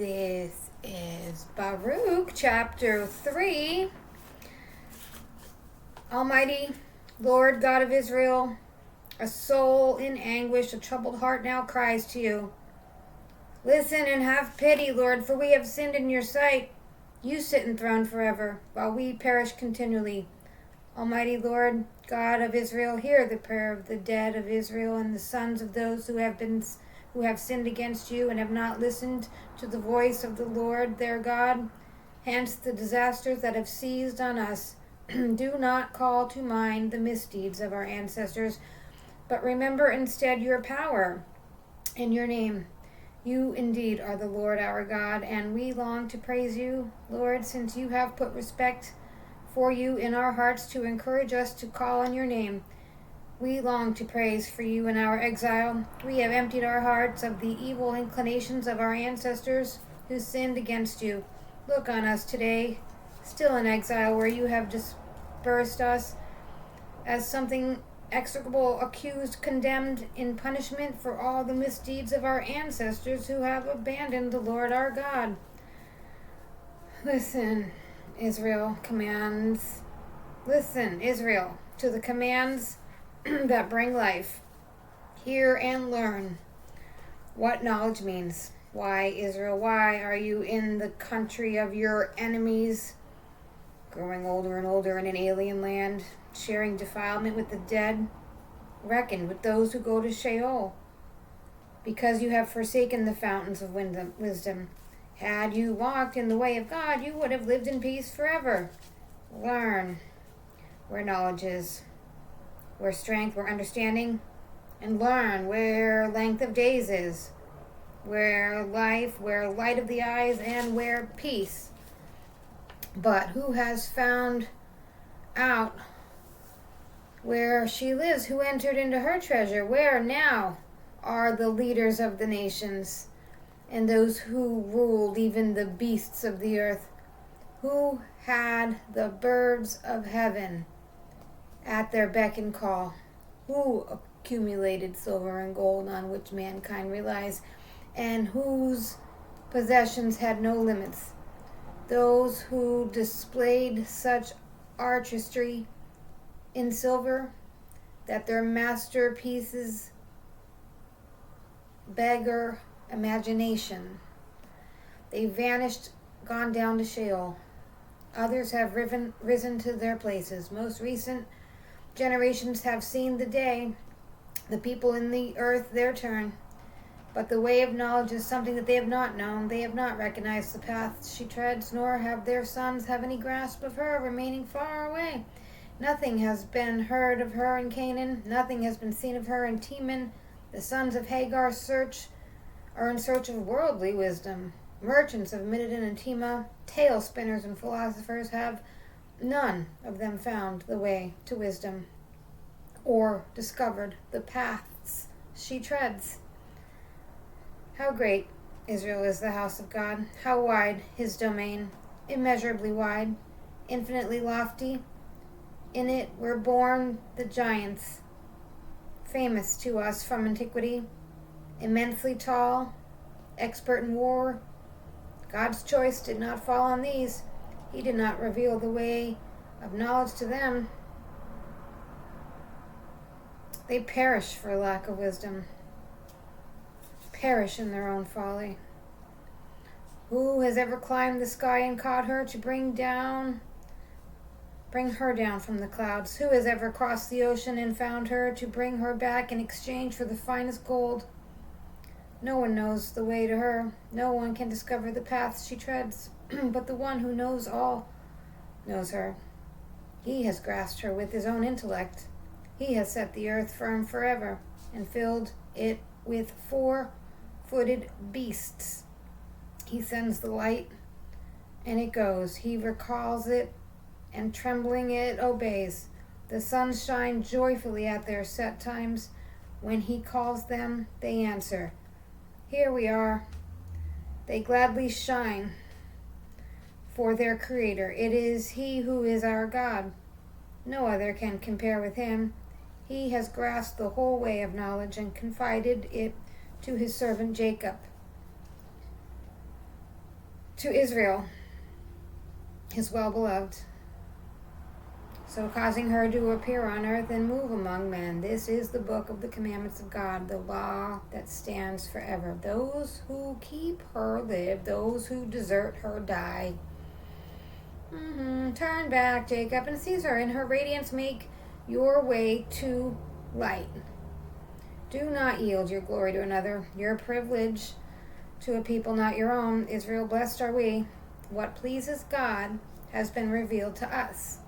This is Baruch chapter 3. Almighty Lord God of Israel, a soul in anguish, a troubled heart now cries to you. Listen and have pity, Lord, for we have sinned in your sight. You sit enthroned forever, while we perish continually. Almighty Lord God of Israel, hear the prayer of the dead of Israel and the sons of those who have sinned against you and have not listened to the voice of the Lord their God. Hence the disasters that have seized on us. Do not call to mind the misdeeds of our ancestors, but remember instead your power and your name. You indeed are the Lord our God, and we long to praise you, Lord, since you have put respect for you in our hearts to encourage us to call on your name. We long to praise for you in our exile. We have emptied our hearts of the evil inclinations of our ancestors who sinned against you. Look on us today, still in exile, where you have dispersed us as something execrable, accused, condemned in punishment for all the misdeeds of our ancestors who have abandoned the Lord our God. Listen, Israel, to the commands that bring life. Hear and learn what knowledge means. Why, Israel, why are you in the country of your enemies, growing older and older in an alien land, sharing defilement with the dead, reckoned with those who go to Sheol? Because you have forsaken the fountains of wisdom. Had you walked in the way of God, you would have lived in peace forever. Learn where knowledge is, where strength, where understanding, and learn where length of days is, where life, where light of the eyes, and where peace. But who has found out where she lives? Who entered into her treasure? Where now are the leaders of the nations, and those who ruled even the beasts of the earth? Who had the birds of heaven at their beck and call? Who accumulated silver and gold on which mankind relies, and whose possessions had no limits? Those who displayed such artistry in silver that their masterpieces beggar imagination. They vanished, gone down to Sheol. Others have risen to their places. Most recent generations have seen the day, the people in the earth their turn. But the way of knowledge is something that they have not known. They have not recognized the path she treads, nor have their sons have any grasp of her, remaining far away. Nothing has been heard of her in Canaan. Nothing has been seen of her in Teman. The sons of Hagar are in search of worldly wisdom. Merchants of Midian and Tema, tale spinners and philosophers, have none of them found the way to wisdom, or discovered the paths she treads. How great, Israel, is the house of God, how wide his domain, immeasurably wide, infinitely lofty. In it were born the giants, famous to us from antiquity, immensely tall, expert in war. God's choice did not fall on these. He did not reveal the way of knowledge to them. They perish for lack of wisdom, perish in their own folly. Who has ever climbed the sky and caught her to bring her down from the clouds? Who has ever crossed the ocean and found her to bring her back in exchange for the finest gold? No one knows the way to her. No one can discover the paths she treads. But the one who knows all knows her. He has grasped her with his own intellect. He has set the earth firm forever and filled it with four-footed beasts. He sends the light, and it goes. He recalls it, and trembling it obeys. The suns shine joyfully at their set times. When he calls them, they answer. Here we are. They gladly shine for their Creator. It is He who is our God. No other can compare with Him. He has grasped the whole way of knowledge and confided it to His servant Jacob. to Israel, his well-beloved, so causing her to appear on earth and move among men. This is the book of the commandments of God, the law that stands forever. Those who keep her live, those who desert her die. Turn back, Jacob, and seize her. In her radiance make your way to light. Do not yield your glory to another, your privilege to a people not your own. Israel, blessed are we. What pleases God has been revealed to us.